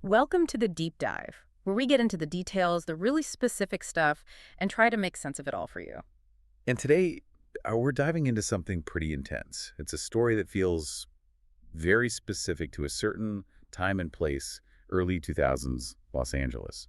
Welcome to the deep dive, where we get into the details, the really specific stuff, and try to make sense of it all for you. And today, we're diving into something pretty intense. It's a story that feels very specific to a certain time and place, early 2000s Los Angeles.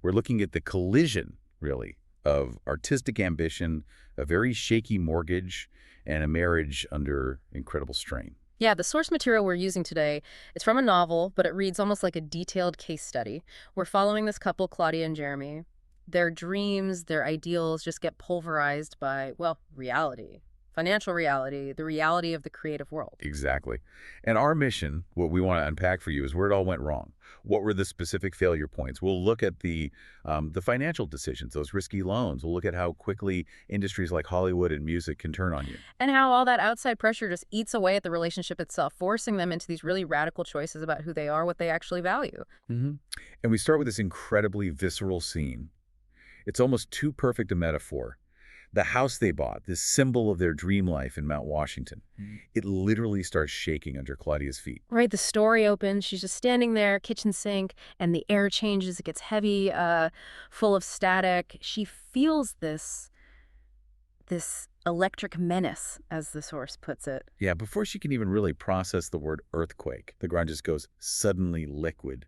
We're looking at the collision, really, of artistic ambition, a very shaky mortgage, and a marriage under incredible strain. Yeah, the source material we're using today is from a novel, but it reads almost like a detailed case study. We're following this couple, Claudia and Jeremy. Their dreams, their ideals just get pulverized by, well, reality. Financial reality, the reality of the creative world. Exactly. And our mission, what we want to unpack for you, is where it all went wrong. What were the specific failure points? We'll look at the financial decisions, those risky loans. We'll look at how quickly industries like Hollywood and music can turn on you. And how all that outside pressure just eats away at the relationship itself, forcing them into these really radical choices about who they are, what they actually value. hmm And we start with this incredibly visceral scene. It's almost too perfect a metaphor. The house they bought, this symbol of their dream life in Mount Washington, it literally starts shaking under Claudia's feet. Right, the story opens, she's just standing there, kitchen sink, and the air changes, it gets heavy, full of static. She feels this electric menace, as the source puts it. Yeah, before she can even really process the word earthquake, the ground just goes suddenly liquid.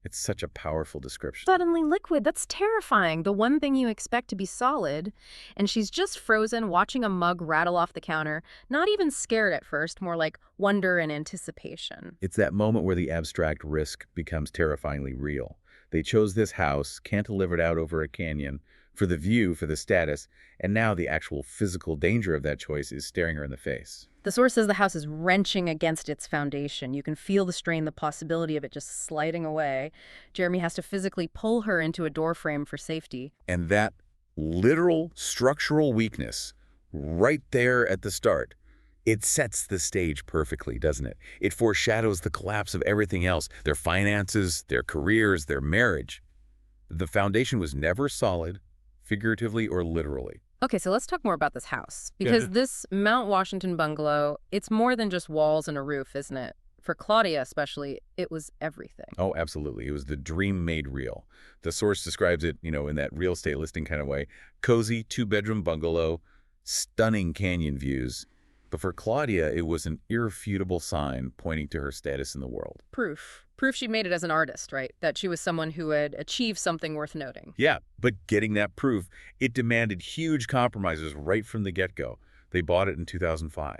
It's such a powerful description. Suddenly liquid, that's terrifying. The one thing you expect to be solid. And she's just frozen, watching a mug rattle off the counter, not even scared at first, more like wonder and anticipation. It's that moment where the abstract risk becomes terrifyingly real. They chose this house, cantilevered out over a canyon, for the view, for the status, and now the actual physical danger of that choice is staring her in the face. The source says the house is wrenching against its foundation. You can feel the strain, the possibility of it just sliding away. Jeremy has to physically pull her into a doorframe for safety. And that literal structural weakness, right there at the start, it sets the stage perfectly, doesn't it? It foreshadows the collapse of everything else, their finances, their careers, their marriage. The foundation was never solid, figuratively or literally. Okay, so let's talk more about this house. Because this Mount Washington bungalow, it's more than just walls and a roof, isn't it? For Claudia especially, it was everything. Oh, absolutely. It was the dream made real. The source describes it, in that real estate listing kind of way. Cozy, two-bedroom bungalow, stunning canyon views. But for Claudia, it was an irrefutable sign pointing to her status in the world. Proof. Proof she made it as an artist, right? That she was someone who had achieved something worth noting. Yeah, but getting that proof, it demanded huge compromises right from the get-go. They bought it in 2005.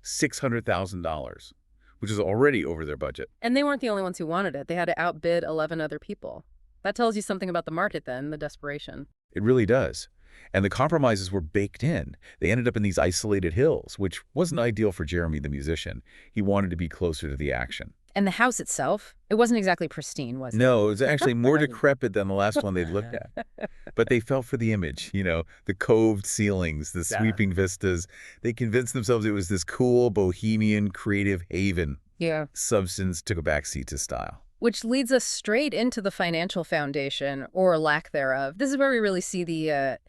$600,000, which is already over their budget. And they weren't the only ones who wanted it. They had to outbid 11 other people. That tells you something about the market then, the desperation. It really does. And the compromises were baked in. They ended up in these isolated hills, which wasn't ideal for Jeremy the musician. He wanted to be closer to the action. And the house itself, it wasn't exactly pristine, was it? No, it was actually more decrepit than the last one they'd looked at. But they fell for the image, the coved ceilings, the sweeping vistas. They convinced themselves it was this cool, bohemian, creative haven. Yeah. Substance took a backseat to style. Which leads us straight into the financial foundation, or lack thereof. This is where we really see the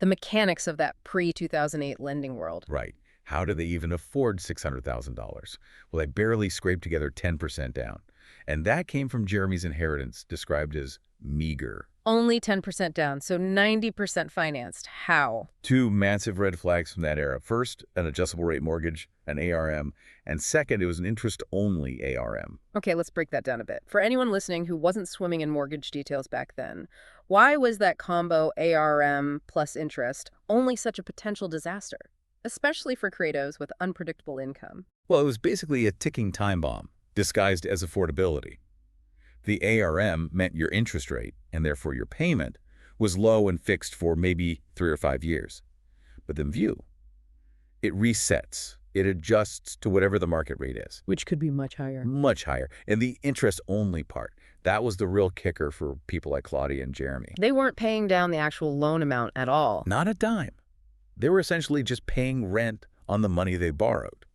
mechanics of that pre-2008 lending world. Right. How do they even afford $600,000? Well, they barely scraped together 10% down. And that came from Jeremy's inheritance, described as meager. Only 10% down, so 90% financed. How? Two massive red flags from that era. First, an adjustable rate mortgage, an ARM, and second, it was an interest-only ARM. Okay, let's break that down a bit. For anyone listening who wasn't swimming in mortgage details back then, why was that combo ARM plus interest only such a potential disaster? Especially for creatives with unpredictable income. Well, it was basically a ticking time bomb, disguised as affordability. The ARM meant your interest rate, and therefore your payment, was low and fixed for maybe 3 or 5 years. But then it resets. It adjusts to whatever the market rate is. Which could be much higher. Much higher. And the interest-only part, that was the real kicker for people like Claudia and Jeremy. They weren't paying down the actual loan amount at all. Not a dime. They were essentially just paying rent on the money they borrowed.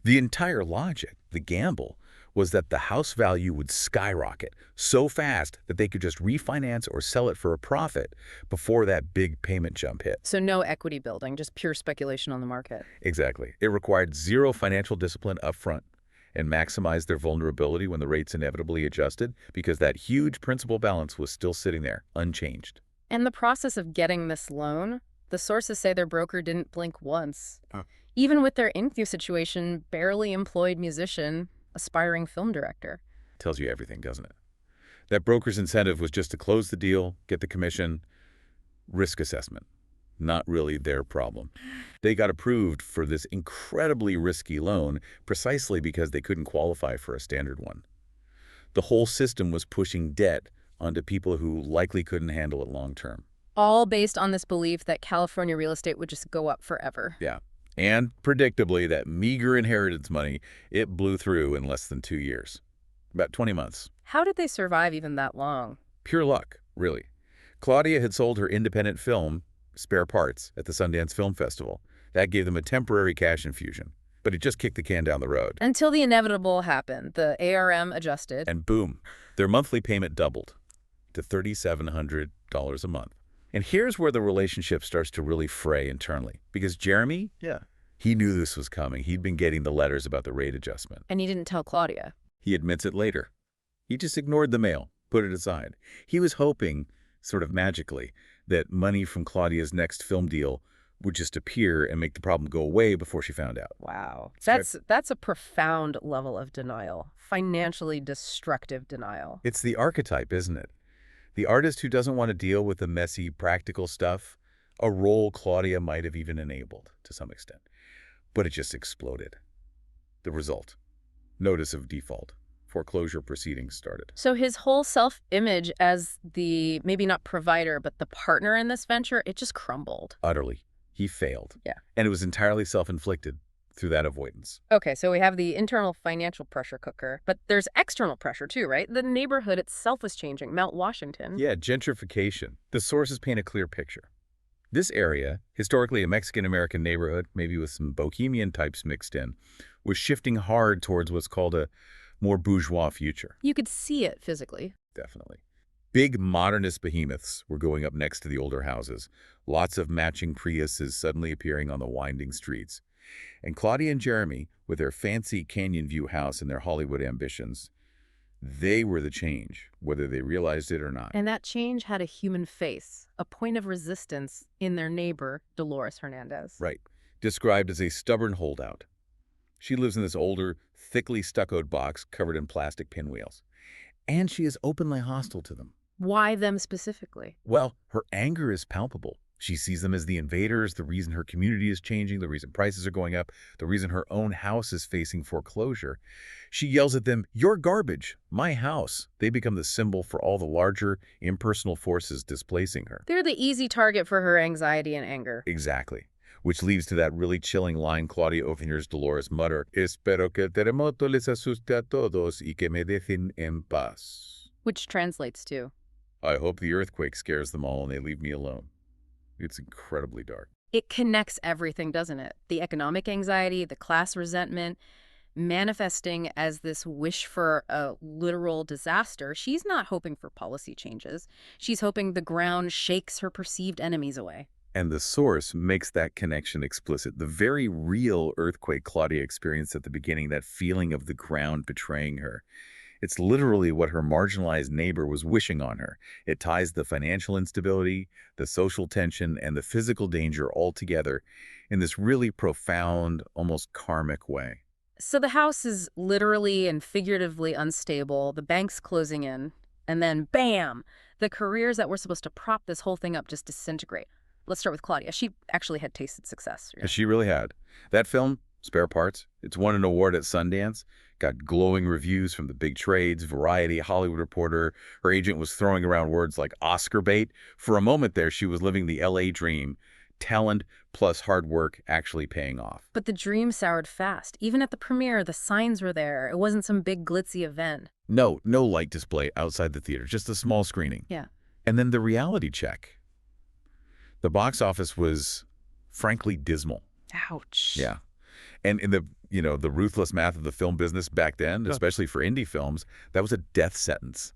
The entire logic, the gamble, was that the house value would skyrocket so fast that they could just refinance or sell it for a profit before that big payment jump hit. So no equity building, just pure speculation on the market. Exactly. It required zero financial discipline up front and maximize their vulnerability when the rates inevitably adjusted because that huge principal balance was still sitting there, unchanged. And the process of getting this loan, the sources say their broker didn't blink once. Huh. Even with their interview situation, barely employed musician, aspiring film director. Tells you everything, doesn't it? That broker's incentive was just to close the deal, get the commission, risk assessment. Not really their problem. They got approved for this incredibly risky loan precisely because they couldn't qualify for a standard one. The whole system was pushing debt onto people who likely couldn't handle it long term. All based on this belief that California real estate would just go up forever. Yeah. And predictably, that meager inheritance money, it blew through in less than 2 years. About 20 months. How did they survive even that long? Pure luck, really. Claudia had sold her independent film, Spare Parts, at the Sundance Film Festival. That gave them a temporary cash infusion, but it just kicked the can down the road. Until the inevitable happened. The ARM adjusted. And boom, their monthly payment doubled to $3,700 a month. And here's where the relationship starts to really fray internally. Because Jeremy, he knew this was coming. He'd been getting the letters about the rate adjustment. And he didn't tell Claudia. He admits it later. He just ignored the mail, put it aside. He was hoping, sort of magically, that money from Claudia's next film deal would just appear and make the problem go away before she found out. Wow. That's a profound level of denial. Financially destructive denial. It's the archetype, isn't it? The artist who doesn't want to deal with the messy, practical stuff, a role Claudia might have even enabled to some extent. But it just exploded. The result, notice of default. Foreclosure proceedings started. So his whole self-image as the, maybe not provider, but the partner in this venture, it just crumbled. Utterly. He failed. Yeah. And it was entirely self-inflicted through that avoidance. Okay, so we have the internal financial pressure cooker, but there's external pressure too, right? The neighborhood itself was changing, Mount Washington. Yeah, gentrification. The sources paint a clear picture. This area, historically a Mexican-American neighborhood, maybe with some bohemian types mixed in, was shifting hard towards what's called a more bourgeois future. You could see it physically. Definitely. Big modernist behemoths were going up next to the older houses. Lots of matching Priuses suddenly appearing on the winding streets. And Claudia and Jeremy, with their fancy Canyon View house and their Hollywood ambitions, they were the change, whether they realized it or not. And that change had a human face, a point of resistance in their neighbor, Dolores Hernandez. Right. Described as a stubborn holdout. She lives in this older, thickly stuccoed box covered in plastic pinwheels. And she is openly hostile to them. Why them specifically? Well, her anger is palpable. She sees them as the invaders, the reason her community is changing, the reason prices are going up, the reason her own house is facing foreclosure. She yells at them, "You're garbage, my house." They become the symbol for all the larger, impersonal forces displacing her. They're the easy target for her anxiety and anger. Exactly. Which leads to that really chilling line Claudia overhears Dolores mutter, "Espero que el terremoto les asuste a todos y que me dejen en paz." Which translates to, I hope the earthquake scares them all and they leave me alone. It's incredibly dark. it connects everything, doesn't it? The economic anxiety, the class resentment, manifesting as this wish for a literal disaster. She's not hoping for policy changes. She's hoping the ground shakes her perceived enemies away. And the source makes that connection explicit. The very real earthquake Claudia experienced at the beginning, that feeling of the ground betraying her. It's literally what her marginalized neighbor was wishing on her. It ties the financial instability, the social tension, and the physical danger all together in this really profound, almost karmic way. So the house is literally and figuratively unstable, the bank's closing in, and then bam, the careers that were supposed to prop this whole thing up just disintegrate. Let's start with Claudia. She actually had tasted success. Right? She really had. That film, Spare Parts, it's won an award at Sundance, got glowing reviews from the big trades, Variety, Hollywood Reporter. Her agent was throwing around words like Oscar bait. For a moment there, she was living the LA dream. Talent plus hard work actually paying off. But the dream soured fast. Even at the premiere, the signs were there. It wasn't some big glitzy event. No light display outside the theater, just a small screening. Yeah. And then the reality check. The box office was frankly dismal. Ouch. Yeah. And in the ruthless math of the film business back then, especially for indie films, that was a death sentence.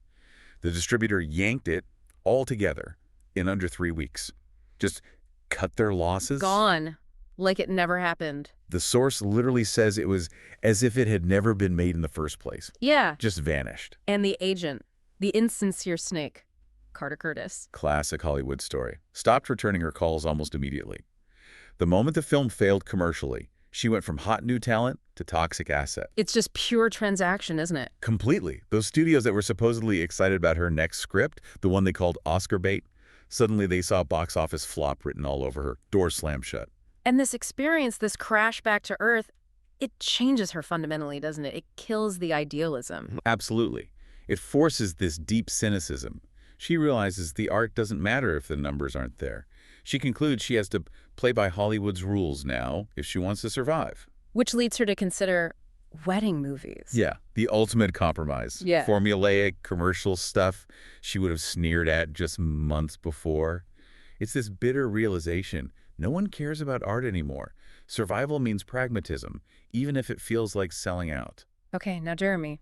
The distributor yanked it all together in under 3 weeks. Just cut their losses. Gone. Like it never happened. The source literally says it was as if it had never been made in the first place. Yeah. Just vanished. And the agent, the insincere snake, Carter Curtis. Classic Hollywood story. Stopped returning her calls almost immediately. The moment the film failed commercially, she went from hot new talent to toxic asset. It's just pure transaction, isn't it? Completely. Those studios that were supposedly excited about her next script, the one they called Oscar bait, suddenly they saw box office flop written all over her. Doors slammed shut. And this experience, this crash back to earth, it changes her fundamentally, doesn't it? It kills the idealism. Absolutely. It forces this deep cynicism. She realizes the art doesn't matter if the numbers aren't there. She concludes she has to play by Hollywood's rules now if she wants to survive. Which leads her to consider wedding movies. Yeah, the ultimate compromise. Yeah. Formulaic commercial stuff she would have sneered at just months before. It's this bitter realization no one cares about art anymore. Survival means pragmatism, even if it feels like selling out. Okay, now Jeremy.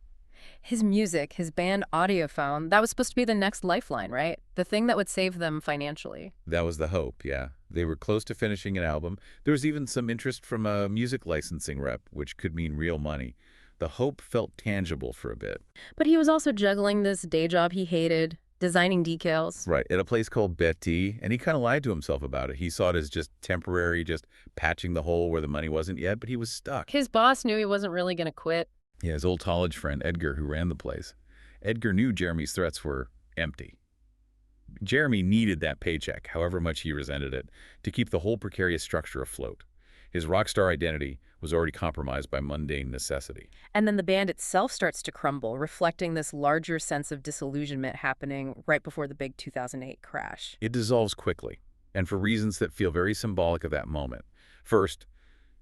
His music, his band Audiophone, that was supposed to be the next lifeline, right? The thing that would save them financially. That was the hope, yeah. They were close to finishing an album. There was even some interest from a music licensing rep, which could mean real money. The hope felt tangible for a bit. But he was also juggling this day job he hated, designing decals. Right, at a place called Betty, and he kind of lied to himself about it. He saw it as just temporary, just patching the hole where the money wasn't yet, but he was stuck. His boss knew he wasn't really going to quit. Yeah, his old college friend, Edgar, who ran the place. Edgar knew Jeremy's threats were empty. Jeremy needed that paycheck, however much he resented it, to keep the whole precarious structure afloat. His rock star identity was already compromised by mundane necessity. And then the band itself starts to crumble, reflecting this larger sense of disillusionment happening right before the big 2008 crash. It dissolves quickly, and for reasons that feel very symbolic of that moment. First,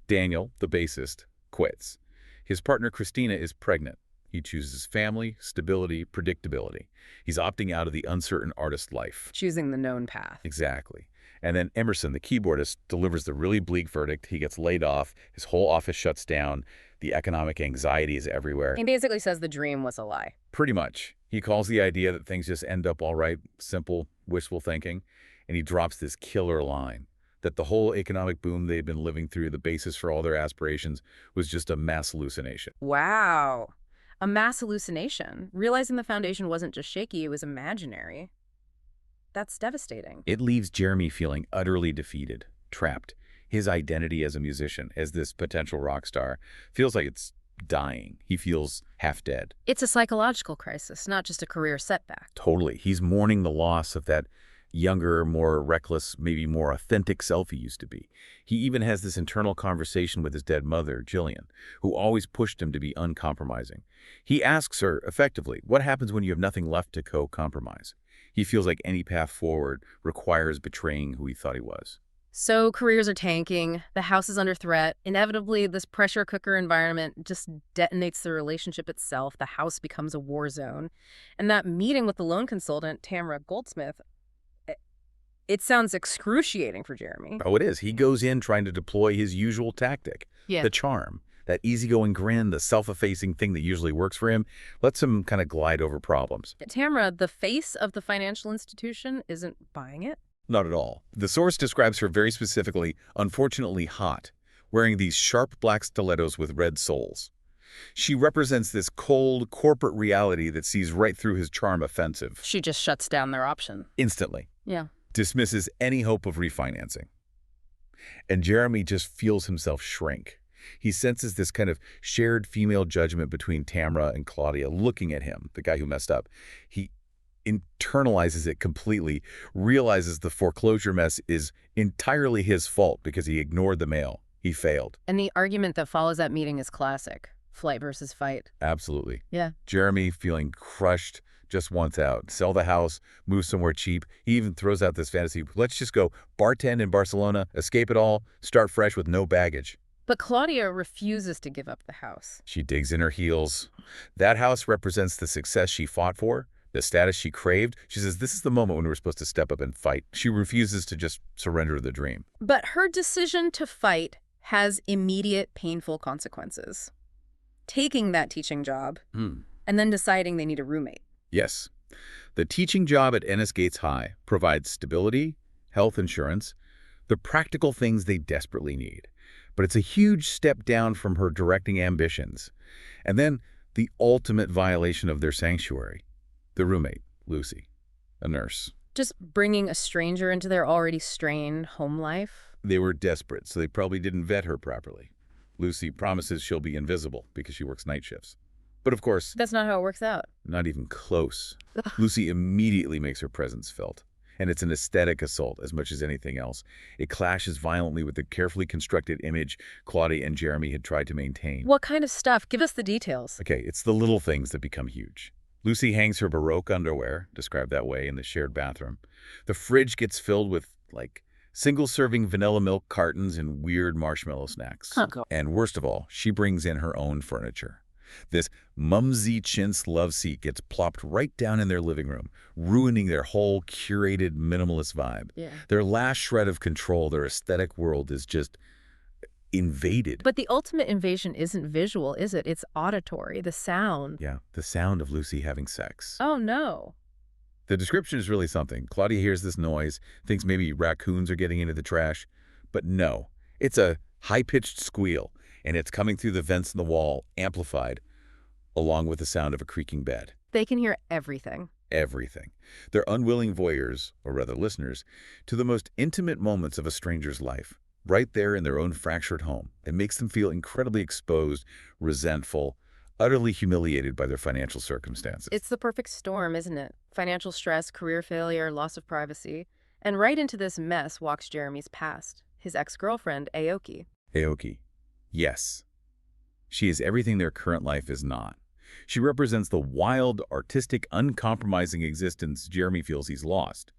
Daniel, the bassist, quits. His partner, Christina, is pregnant. He chooses family, stability, predictability. He's opting out of the uncertain artist life. Choosing the known path. Exactly. And then Emerson, the keyboardist, delivers the really bleak verdict. He gets laid off. His whole office shuts down. The economic anxiety is everywhere. He basically says the dream was a lie. Pretty much. He calls the idea that things just end up all right simple, wishful thinking. And he drops this killer line that the whole economic boom they'd been living through, the basis for all their aspirations, was just a mass hallucination. Wow. A mass hallucination. Realizing the foundation wasn't just shaky, it was imaginary. That's devastating. It leaves Jeremy feeling utterly defeated, trapped. His identity as a musician, as this potential rock star, feels like it's dying. He feels half dead. It's a psychological crisis, not just a career setback. Totally. He's mourning the loss of that younger, more reckless, maybe more authentic self he used to be. He even has this internal conversation with his dead mother, Jillian, who always pushed him to be uncompromising. He asks her, effectively, what happens when you have nothing left to compromise? He feels like any path forward requires betraying who he thought he was. So careers are tanking, the house is under threat. Inevitably, this pressure cooker environment just detonates the relationship itself. The house becomes a war zone. And that meeting with the loan consultant, Tamara Goldsmith, it sounds excruciating for Jeremy. Oh, it is. He goes in trying to deploy his usual tactic, the charm. That easygoing grin, the self-effacing thing that usually works for him, lets him kind of glide over problems. Tamara, the face of the financial institution, isn't buying it. Not at all. The source describes her very specifically, unfortunately hot, wearing these sharp black stilettos with red soles. She represents this cold, corporate reality that sees right through his charm offensive. She just shuts down their option. Instantly. Yeah. Dismisses any hope of refinancing. And Jeremy just feels himself shrink. He senses this kind of shared female judgment between Tamara and Claudia looking at him, the guy who messed up. He internalizes it completely, realizes the foreclosure mess is entirely his fault because he ignored the mail. He failed. And the argument that follows that meeting is classic. Flight versus fight. Absolutely. Yeah. Jeremy, feeling crushed, just wants out. Sell the house, move somewhere cheap. He even throws out this fantasy. Let's just go bartend in Barcelona, escape it all, start fresh with no baggage. But Claudia refuses to give up the house. She digs in her heels. That house represents the success she fought for, the status she craved. She says, this is the moment when we're supposed to step up and fight. She refuses to just surrender the dream. But her decision to fight has immediate painful consequences. Taking that teaching job and then deciding they need a roommate. Yes. The teaching job at Ennis Gates High provides stability, health insurance, the practical things they desperately need. but it's a huge step down from her directing ambitions. And then the ultimate violation of their sanctuary. The roommate, Lucy, a nurse. Just bringing a stranger into their already strained home life? They were desperate, so they probably didn't vet her properly. Lucy promises she'll be invisible because she works night shifts. But of course, That's not how it works out. not even close. Ugh. Lucy immediately makes her presence felt. And it's an aesthetic assault as much as anything else. It clashes violently with the carefully constructed image Claudia and Jeremy had tried to maintain. What kind of stuff? Give us the details. Okay, it's the little things that become huge. Lucy hangs her Baroque underwear, described that way, in the shared bathroom. The fridge gets filled with, like, single-serving vanilla milk cartons and weird marshmallow snacks. Huh. And worst of all, she brings in her own furniture. This mumsy chintz love seat gets plopped right down in their living room, ruining their whole curated minimalist vibe. Yeah. Their last shred of control, their aesthetic world, is just invaded. But the ultimate invasion isn't visual, is it? It's auditory, the sound. Yeah, the sound of Lucy having sex. Oh, no. The description is really something. Claudia hears this noise, thinks maybe raccoons are getting into the trash. But no, it's a high-pitched squeal, and it's coming through the vents in the wall, amplified, along with the sound of a creaking bed. They can hear everything. Everything. They're unwilling voyeurs, or rather listeners, to the most intimate moments of a stranger's life, right there in their own fractured home. It makes them feel incredibly exposed, resentful, utterly humiliated by their financial circumstances. It's the perfect storm, isn't it? Financial stress, career failure, loss of privacy. And right into this mess walks Jeremy's past, his ex-girlfriend, Aoki. Aoki. Yes. She is everything their current life is not. She represents the wild, artistic, uncompromising existence Jeremy feels he's lost.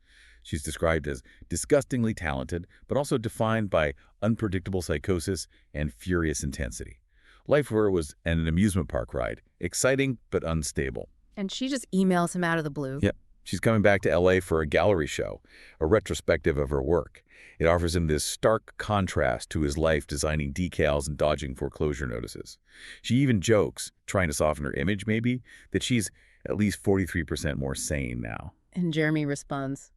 She's described as disgustingly talented, but also defined by unpredictable psychosis and furious intensity. Life for her was an amusement park ride, exciting but unstable. And she just emails him out of the blue. Yep. She's coming back to LA for a gallery show, a retrospective of her work. It offers him this stark contrast to his life designing decals and dodging foreclosure notices. She even jokes, trying to soften her image maybe, that she's at least 43% more sane now. And Jeremy responds,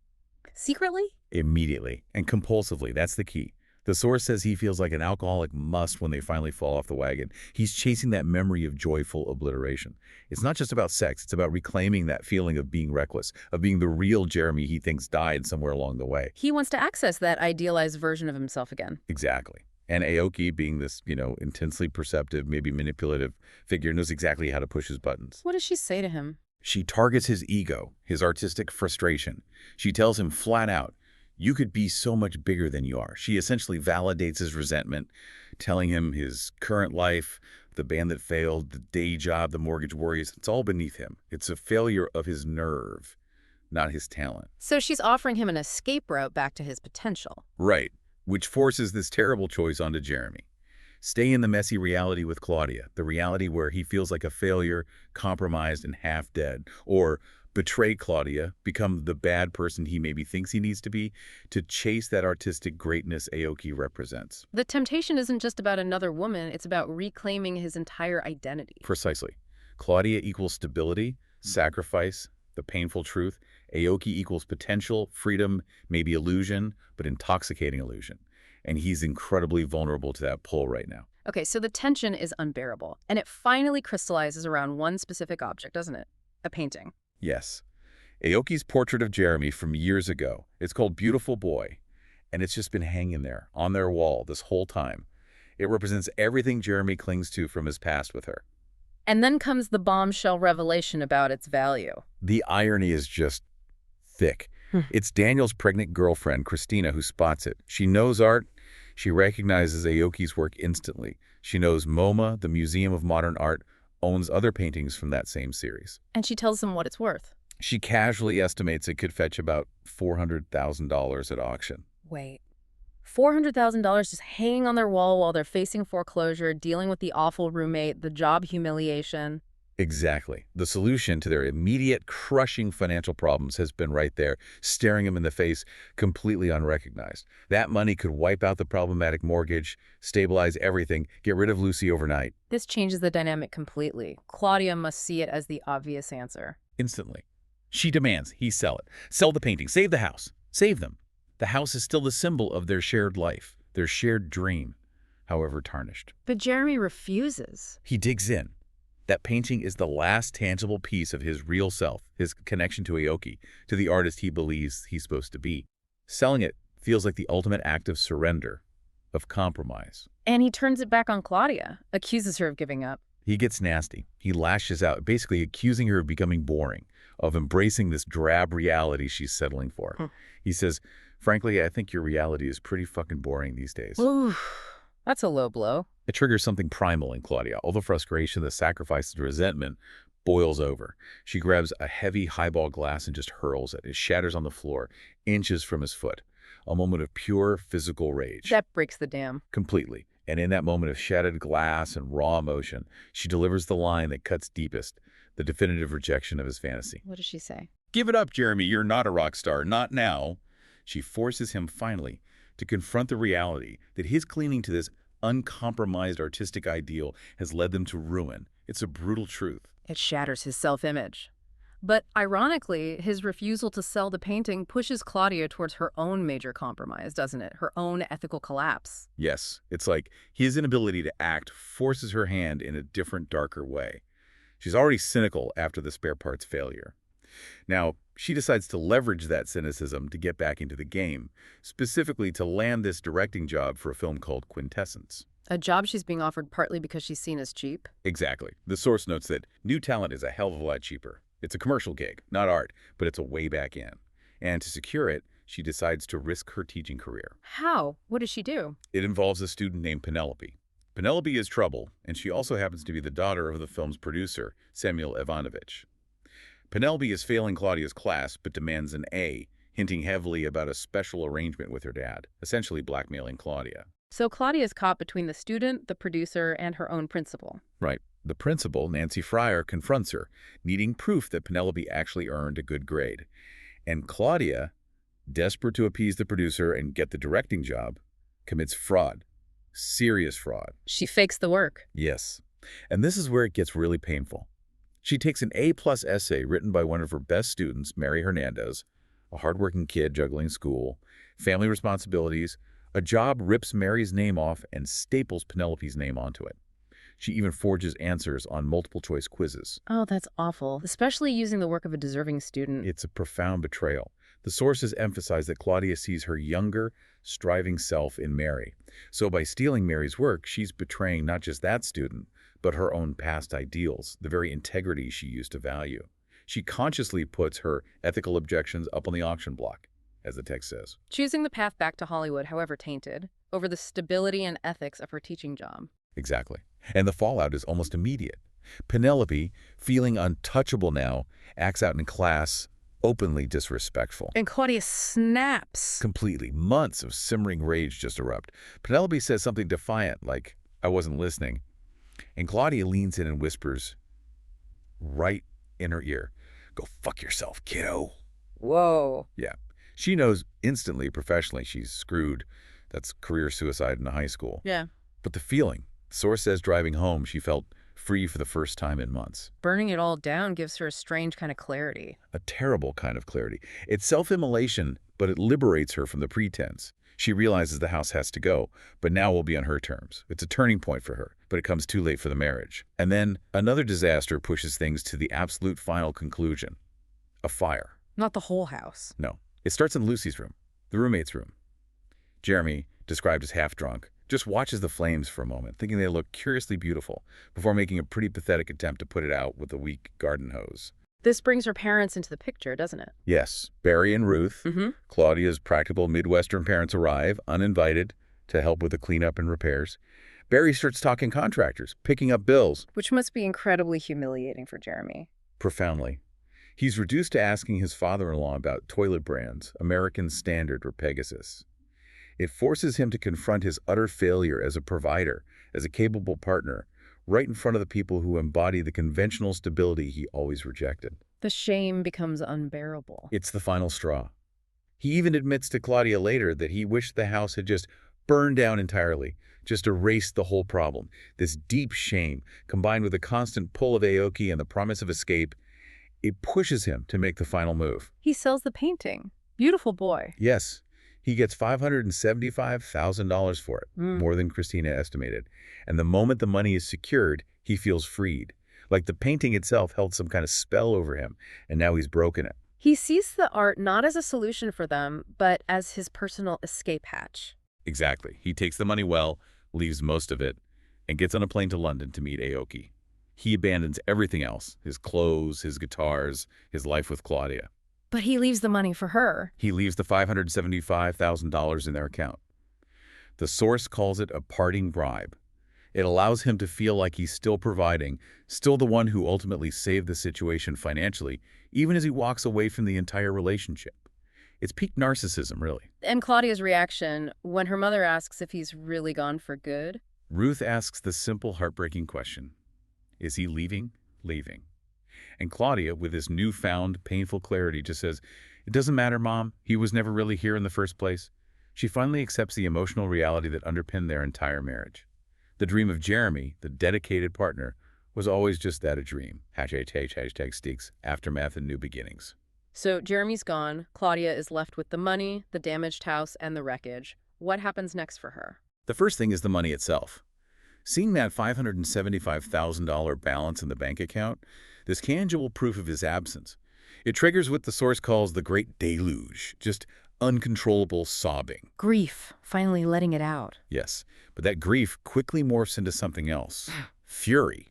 secretly? Immediately and compulsively, that's the key. The source says he feels like an alcoholic must when they finally fall off the wagon. He's chasing that memory of joyful obliteration. It's not just about sex. It's about reclaiming that feeling of being reckless, of being the real Jeremy he thinks died somewhere along the way. He wants to access that idealized version of himself again. Exactly. And Aoki, being this, intensely perceptive, maybe manipulative figure, knows exactly how to push his buttons. What does she say to him? She targets his ego, his artistic frustration. She tells him flat out, you could be so much bigger than you are. She essentially validates his resentment, telling him his current life, the band that failed, the day job, the mortgage worries, it's all beneath him. It's a failure of his nerve, not his talent. So she's offering him an escape route back to his potential. Right, which forces this terrible choice onto Jeremy. Stay in the messy reality with Claudia, the reality where he feels like a failure, compromised, and half dead, or betray Claudia, become the bad person he maybe thinks he needs to be, to chase that artistic greatness Aoki represents. The temptation isn't just about another woman, it's about reclaiming his entire identity. Precisely. Claudia equals stability, sacrifice, the painful truth. Aoki equals potential, freedom, maybe illusion, but intoxicating illusion. And he's incredibly vulnerable to that pull right now. Okay, so the tension is unbearable, and it finally crystallizes around one specific object, doesn't it? A painting. Yes. Aoki's portrait of Jeremy from years ago. It's called Beautiful Boy, and it's just been hanging there on their wall this whole time. It represents everything Jeremy clings to from his past with her. And then comes the bombshell revelation about its value. The irony is just thick. It's Daniel's pregnant girlfriend, Christina, who spots it. She knows art. She recognizes Aoki's work instantly. She knows MoMA, the Museum of Modern Art, owns other paintings from that same series. And she tells him what it's worth. She casually estimates it could fetch about $400,000 at auction. Wait. $400,000 just hanging on their wall while they're facing foreclosure, dealing with the awful roommate, the job humiliation. Exactly. The solution to their immediate, crushing financial problems has been right there, staring them in the face, completely unrecognized. That money could wipe out the problematic mortgage, stabilize everything, get rid of Lucy overnight. This changes the dynamic completely. Claudia must see it as the obvious answer. Instantly. She demands he sell it. Sell the painting. Save the house. Save them. The house is still the symbol of their shared life, their shared dream. however tarnished. But Jeremy refuses. He digs in. That painting is the last tangible piece of his real self, his connection to Aoki, to the artist he believes he's supposed to be. Selling it feels like the ultimate act of surrender, of compromise. And he turns it back on Claudia, accuses her of giving up. He gets nasty. He lashes out, basically accusing her of becoming boring, of embracing this drab reality she's settling for. He says, frankly, I think your reality is pretty fucking boring these days. Ooh, that's a low blow. It triggers something primal in Claudia. All the frustration, the sacrifice, the resentment boils over. She grabs a heavy highball glass and just hurls it. It shatters on the floor, inches from his foot. A moment of pure physical rage. That breaks the dam. Completely. And in that moment of shattered glass and raw emotion, she delivers the line that cuts deepest, the definitive rejection of his fantasy. What does she say? Give it up, Jeremy. You're not a rock star. Not now. She forces him finally to confront the reality that his clinging to this uncompromised artistic ideal has led them to ruin. It's a brutal truth. It shatters his self-image. But ironically, his refusal to sell the painting pushes Claudia towards her own major compromise, doesn't it? Her own ethical collapse. Yes, it's like his inability to act forces her hand in a different, darker way. She's already cynical after the spare parts failure. Now, she decides to leverage that cynicism to get back into the game, specifically to land this directing job for a film called Quintessence. A job she's being offered partly because she's seen as cheap. Exactly. The source notes that new talent is a hell of a lot cheaper. It's a commercial gig, not art, but it's a way back in. And to secure it, she decides to risk her teaching career. How? What does she do? It involves a student named Penelope. Penelope is trouble, and she also happens to be the daughter of the film's producer, Samuel Ivanovich. Penelope is failing Claudia's class, but demands an A, hinting heavily about a special arrangement with her dad, essentially blackmailing Claudia. So Claudia is caught between the student, the producer, and her own principal. Right. The principal, Nancy Fryer, confronts her, needing proof that Penelope actually earned a good grade. And Claudia, desperate to appease the producer and get the directing job, commits fraud. Serious fraud. She fakes the work. Yes. And this is where it gets really painful. She takes an A-plus essay written by one of her best students, Mary Hernandez, a hardworking kid juggling school, family responsibilities. A job rips Mary's name off and staples Penelope's name onto it. She even forges answers on multiple-choice quizzes. Oh, that's awful, especially using the work of a deserving student. It's a profound betrayal. The sources emphasize that Claudia sees her younger, striving self in Mary. So by stealing Mary's work, she's betraying not just that student, but her own past ideals, the very integrity she used to value. She consciously puts her ethical objections up on the auction block, as the text says. Choosing the path back to Hollywood, however tainted, over the stability and ethics of her teaching job. Exactly. And the fallout is almost immediate. Penelope, feeling untouchable now, acts out in class, openly disrespectful. And Claudia snaps. Completely. Months of simmering rage just erupt. Penelope says something defiant, like, I wasn't listening. And Claudia leans in and whispers right in her ear, go fuck yourself, kiddo. Whoa. Yeah. She knows instantly, professionally, she's screwed. That's career suicide in high school. Yeah. But the feeling, the source says driving home, she felt free for the first time in months. Burning it all down gives her a strange kind of clarity. A terrible kind of clarity. It's self-immolation, but it liberates her from the pretense. She realizes the house has to go, but now will be on her terms. It's a turning point for her, but it comes too late for the marriage. And then another disaster pushes things to the absolute final conclusion. A fire. Not the whole house. No. It starts in Lucy's room, the roommate's room. Jeremy, described as half-drunk, just watches the flames for a moment, thinking they look curiously beautiful, before making a pretty pathetic attempt to put it out with a weak garden hose. This brings her parents into the picture, doesn't it? Yes, Barry and Ruth, Claudia's practical Midwestern parents, arrive, uninvited, to help with the cleanup and repairs. Barry starts talking contractors, picking up bills. Which must be incredibly humiliating for Jeremy. Profoundly. He's reduced to asking his father-in-law about toilet brands, American Standard or Pegasus. It forces him to confront his utter failure as a provider, as a capable partner, right in front of the people who embody the conventional stability he always rejected. The shame becomes unbearable. It's the final straw. He even admits to Claudia later that he wished the house had just burned down entirely, just erased the whole problem. This deep shame, combined with the constant pull of Aoki and the promise of escape, it pushes him to make the final move. He sells the painting. Beautiful boy. Yes, He gets $575,000 for it, Mm. more than Christina estimated. And the moment the money is secured, he feels freed. Like the painting itself held some kind of spell over him, and now he's broken it. He sees the art not as a solution for them, but as his personal escape hatch. Exactly. He takes the money well, leaves most of it, and gets on a plane to London to meet Aoki. He abandons everything else, his clothes, his guitars, his life with Claudia. But he leaves the money for her. He leaves the $575,000 in their account. The source calls it a parting bribe. It allows him to feel like he's still providing, still the one who ultimately saved the situation financially, even as he walks away from the entire relationship. It's peak narcissism, really. And Claudia's reaction when her mother asks if he's really gone for good. Ruth asks the simple, heartbreaking question, is he leaving? Leaving. And Claudia, with this newfound, painful clarity, just says, it doesn't matter, Mom. He was never really here in the first place. She finally accepts the emotional reality that underpinned their entire marriage. The dream of Jeremy, the dedicated partner, was always just that, a dream. Hashtag sticks, aftermath, and new beginnings. So Jeremy's gone. Claudia is left with the money, the damaged house, and the wreckage. What happens next for her? The first thing is the money itself. Seeing that $575,000 balance in the bank account, this tangible proof of his absence, it triggers what the source calls the great deluge, just uncontrollable sobbing. Grief, finally letting it out. Yes, but that grief quickly morphs into something else, fury.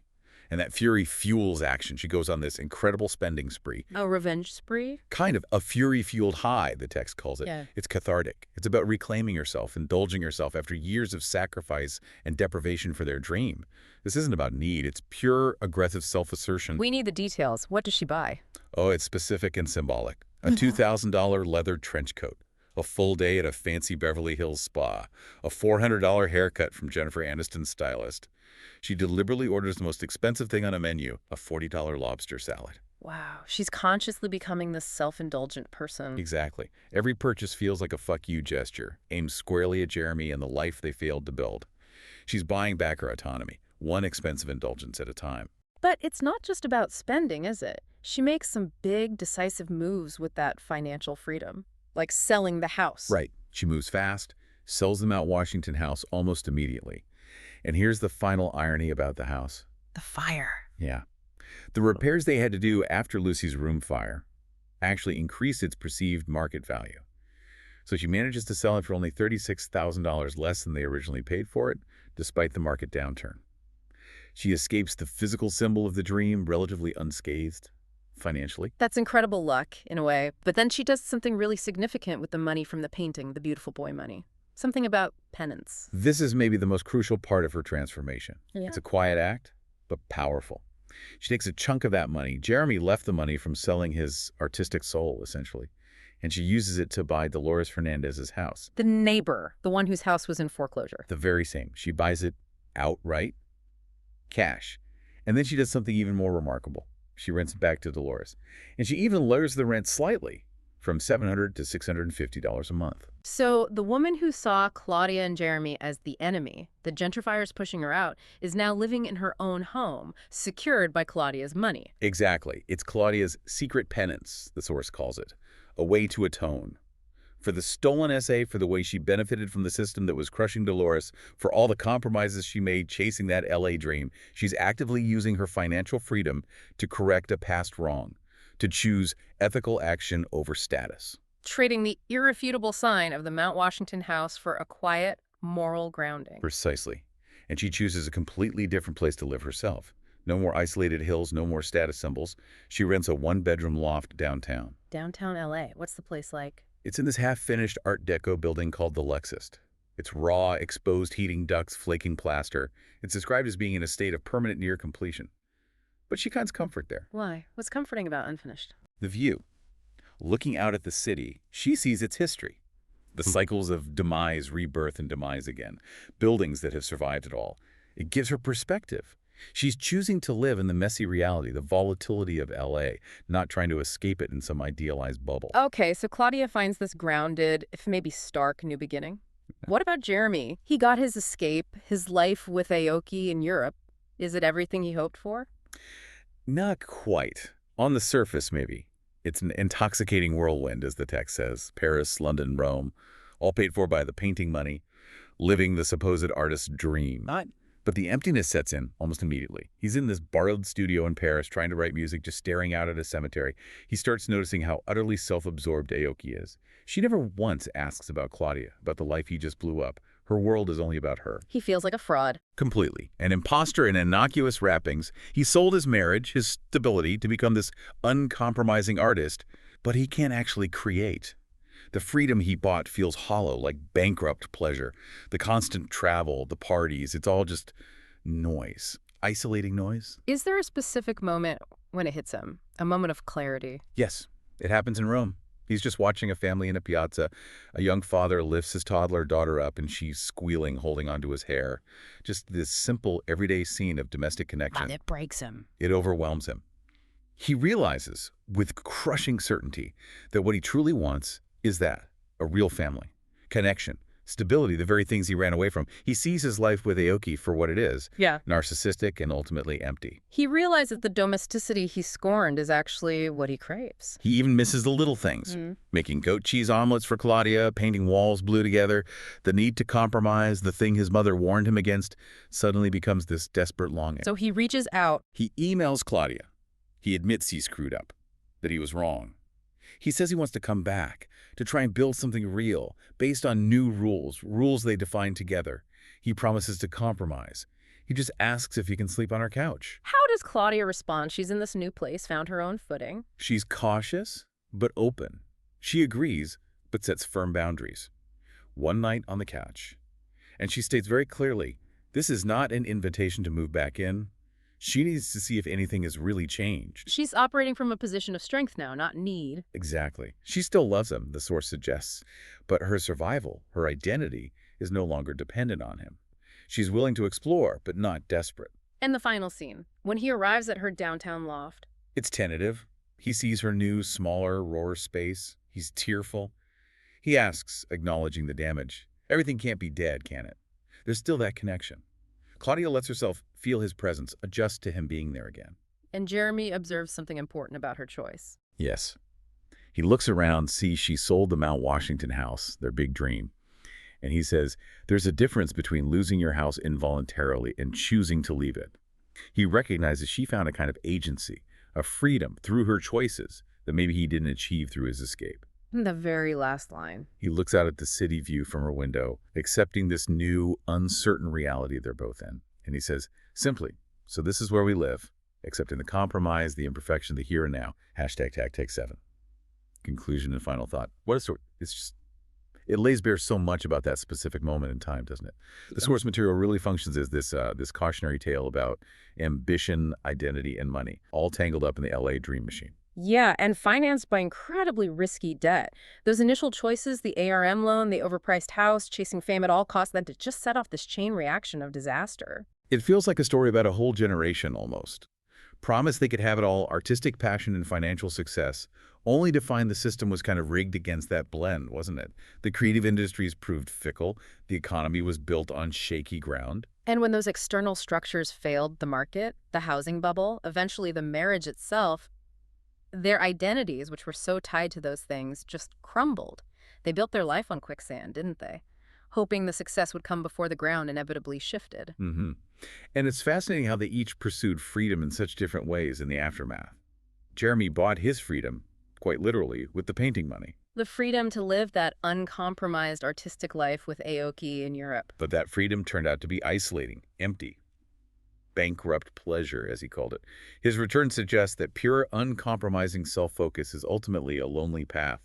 And that fury fuels action. She goes on this incredible spending spree. A revenge spree? Kind of a fury-fueled high, the text calls it. Yeah. It's cathartic. It's about reclaiming yourself, indulging yourself after years of sacrifice and deprivation for their dream. This isn't about need. It's pure, aggressive self-assertion. We need the details. What does she buy? Oh, it's specific and symbolic. A $2,000 leather trench coat, a full day at a fancy Beverly Hills spa, a $400 haircut from Jennifer Aniston's stylist. She deliberately orders the most expensive thing on a menu, a $40 lobster salad. Wow, she's consciously becoming this self-indulgent person. Exactly. Every purchase feels like a fuck you gesture, aimed squarely at Jeremy and the life they failed to build. She's buying back her autonomy, one expensive indulgence at a time. But it's not just about spending, is it? She makes some big, decisive moves with that financial freedom, like selling the house. Right. She moves fast, sells the Mount Washington house almost immediately. And here's the final irony about the house. The fire. Yeah. The repairs they had to do after Lucy's room fire actually increased its perceived market value. So she manages to sell it for only $36,000 less than they originally paid for it, despite the market downturn. She escapes the physical symbol of the dream relatively unscathed, financially. That's incredible luck, in a way. But then she does something really significant with the money from the painting, the beautiful boy money. Something about penance. This is maybe the most crucial part of her transformation. Yeah. It's a quiet act, but powerful. She takes a chunk of that money. Jeremy left the money from selling his artistic soul, essentially, and she uses it to buy Dolores Fernandez's house. The neighbor, the one whose house was in foreclosure. The very same. She buys it outright, cash. And then she does something even more remarkable. She rents it back to Dolores. And she even lowers the rent slightly, from $700 to $650 a month. So the woman who saw Claudia and Jeremy as the enemy, the gentrifiers pushing her out, is now living in her own home, secured by Claudia's money. Exactly. It's Claudia's secret penance, the source calls it, a way to atone. For the stolen essay, for the way she benefited from the system that was crushing Dolores, for all the compromises she made chasing that LA dream, she's actively using her financial freedom to correct a past wrong, to choose ethical action over status. Trading the irrefutable sign of the Mount Washington house for a quiet, moral grounding. Precisely. And she chooses a completely different place to live herself. No more isolated hills, no more status symbols. She rents a one-bedroom loft downtown. Downtown LA, what's the place like? It's in this half-finished Art Deco building called the Lexus. It's raw, exposed heating ducts, flaking plaster. It's described as being in a state of permanent near completion. But she finds comfort there. Why? What's comforting about unfinished? The view. Looking out at the city, she sees its history. The cycles of demise, rebirth, and demise again. Buildings that have survived it all. It gives her perspective. She's choosing to live in the messy reality, the volatility of LA, not trying to escape it in some idealized bubble. Okay, so Claudia finds this grounded, if maybe stark, new beginning. What about Jeremy? He got his escape, his life with Aoki in Europe. Is it everything he hoped for? Not quite. On the surface, maybe. It's an intoxicating whirlwind, as the text says. Paris, London, Rome. all paid for by the painting money, living the supposed artist's dream. But the emptiness sets in almost immediately. He's in this borrowed studio in Paris trying to write music, just staring out at a cemetery. He starts noticing how utterly self-absorbed Aoki is. She never once asks about Claudia, about the life he just blew up. Her world is only about her. He feels like a fraud. Completely. An imposter in innocuous wrappings. He sold his marriage, his stability, to become this uncompromising artist, but he can't actually create. The freedom he bought feels hollow, like bankrupt pleasure. The constant travel, the parties, it's all just noise. Isolating noise? Is there a specific moment when it hits him? A moment of clarity? Yes, it happens in Rome. He's just watching a family in a piazza. A young father lifts his toddler daughter up and she's squealing, holding onto his hair. Just this simple, everyday scene of domestic connection. And it breaks him. It overwhelms him. He realizes with crushing certainty that what he truly wants is that, a real family, connection, stability, the very things he ran away from. He sees his life with Aoki for what it is, Yeah. narcissistic and ultimately empty. He realizes the domesticity he scorned is actually what he craves. He even misses the little things, making goat cheese omelets for Claudia, painting walls blue together. The need to compromise, the thing his mother warned him against, suddenly becomes this desperate longing. So he reaches out. He emails Claudia. He admits he screwed up, that he was wrong. He says he wants to come back, to try and build something real, based on new rules they define together. He promises to compromise. He just asks if he can sleep on her couch. How does Claudia respond? She's in this new place, found her own footing. She's cautious, but open. She agrees, but sets firm boundaries. One night on the couch. And she states very clearly, this is not an invitation to move back in. She needs to see if anything has really changed. She's operating from a position of strength now, not need. Exactly. She still loves him, the source suggests, but her survival, her identity, is no longer dependent on him. She's willing to explore, but not desperate. And the final scene, when he arrives at her downtown loft. It's tentative. He sees her new, smaller, rawer space. He's tearful. He asks, acknowledging the damage, everything can't be dead, can it? There's still that connection. Claudia lets herself feel his presence, adjust to him being there again. And Jeremy observes something important about her choice. Yes. He looks around, sees she sold the Mount Washington house, their big dream. And he says, there's a difference between losing your house involuntarily and choosing to leave it. He recognizes she found a kind of agency, a freedom through her choices that maybe he didn't achieve through his escape. The very last line. He looks out at the city view from her window, accepting this new, uncertain reality they're both in. And he says, simply, so this is where we live, accepting the compromise, the imperfection, the here and now. #TAG7. Conclusion and final thought. What a story. It lays bare so much about that specific moment in time, doesn't it? The source material really functions as this cautionary tale about ambition, identity, and money, all tangled up in the LA dream machine. Yeah, and financed by incredibly risky debt. Those initial choices, the ARM loan, the overpriced house, chasing fame at all costs, that just set off this chain reaction of disaster. It feels like a story about a whole generation almost. Promised they could have it all, artistic passion and financial success, only to find the system was kind of rigged against that blend, wasn't it? The creative industries proved fickle. The economy was built on shaky ground. And when those external structures failed the market, the housing bubble, eventually the marriage itself, their identities, which were so tied to those things, just crumbled. They built their life on quicksand, didn't they? Hoping the success would come before the ground inevitably shifted. And it's fascinating how they each pursued freedom in such different ways in the aftermath. Jeremy bought his freedom, quite literally, with the painting money. The freedom to live that uncompromised artistic life with Aoki in Europe. But that freedom turned out to be isolating, empty. Bankrupt pleasure, as he called it. His return suggests that pure, uncompromising self-focus is ultimately a lonely path,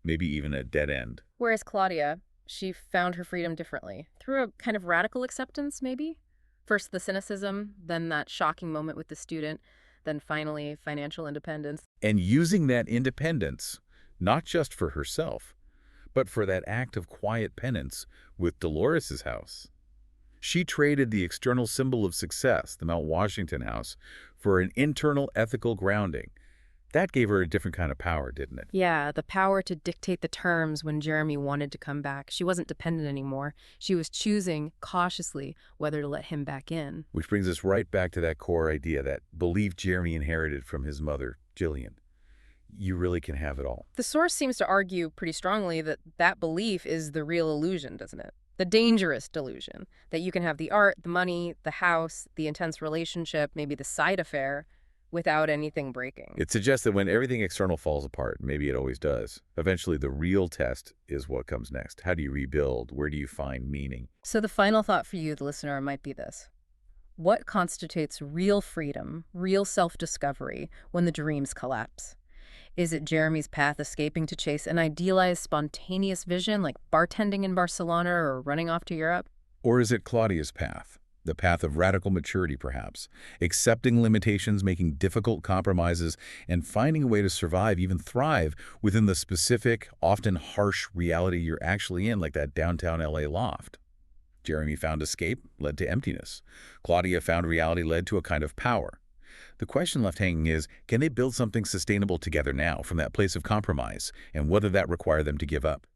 maybe even a dead end. Whereas Claudia, she found her freedom differently, through a kind of radical acceptance, maybe? First the cynicism, then that shocking moment with the student, then finally financial independence. And using that independence, not just for herself, but for that act of quiet penance with Dolores's house. She traded the external symbol of success, the Mount Washington house, for an internal ethical grounding. That gave her a different kind of power, didn't it? Yeah, the power to dictate the terms when Jeremy wanted to come back. She wasn't dependent anymore. She was choosing, cautiously, whether to let him back in. Which brings us right back to that core idea, that belief Jeremy inherited from his mother, Jillian. you really can have it all. The source seems to argue pretty strongly that that belief is the real illusion, doesn't it? The dangerous delusion that you can have the art, the money, the house, the intense relationship, maybe the side affair, without anything breaking. It suggests that when everything external falls apart, maybe it always does, eventually the real test is what comes next. How do you rebuild? Where do you find meaning? So the final thought for you, the listener, might be this. What constitutes real freedom, real self-discovery when the dreams collapse? Is it Jeremy's path escaping to chase an idealized, spontaneous vision like bartending in Barcelona or running off to Europe? Or is it Claudia's path? The path of radical maturity, perhaps, accepting limitations, making difficult compromises, and finding a way to survive, even thrive, within the specific, often harsh reality you're actually in, like that downtown LA loft. Jeremy found escape, led to emptiness. Claudia found reality, led to a kind of power. The question left hanging is, can they build something sustainable together now from that place of compromise, and what did that require them to give up?